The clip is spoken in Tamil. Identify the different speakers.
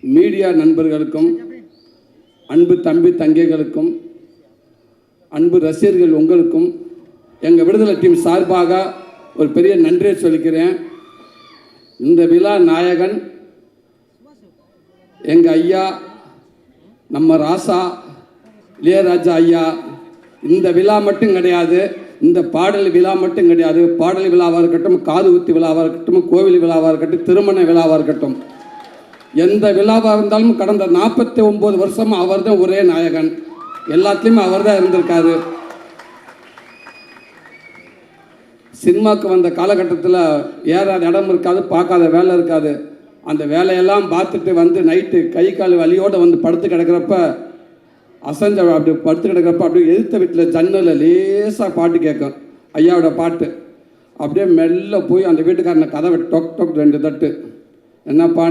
Speaker 1: மீடியா நண்பர்களுக்கும், அன்பு தம்பி தங்கைகளுக்கும், அன்பு ரசிகர்கள் உங்களுக்கும் எங்கள் விடுதலை டீம் சார்பாக ஒரு பெரிய நன்றியை சொல்லிக்கிறேன். இந்த விழா நாயகன் எங்கள் ஐயா, நம்ம ராசா இளையராஜா ஐயா. இந்த விழா மட்டும் கிடையாது, இந்த பாடல் விழா மட்டும் கிடையாது. பாடல் விழாவாக இருக்கட்டும், காது குத்தி விழாவாக இருக்கட்டும், கோவில் விழாவாக இருக்கட்டும், திருமண விழாவாக இருக்கட்டும், எந்த விழாவாக இருந்தாலும் கடந்த 49 வருஷம் அவர் தான் ஒரே நாயகன். எல்லாத்துலேயுமே அவர் தான் இருந்திருக்காரு. சினிமாவுக்கு வந்த காலகட்டத்தில் ஏறாத இடம் இருக்காது, பார்க்காத வேலை இருக்காது. அந்த வேலையெல்லாம் பார்த்துட்டு வந்து நைட்டு கை கால் வலியோடு வந்து படுத்து கிடக்கிறப்ப, அசஞ்ச அப்படி படுத்து கிடக்கிறப்ப அப்படியே எதிர்த்த வீட்டில் ஜன்னலில் லேசாக பாட்டு கேட்கும், ஐயாவோட பாட்டு. அப்படியே மெல்ல போய் அந்த வீட்டுக்காரனை கதவை டொக் டொக் 2 தட்டு, என்னப்பா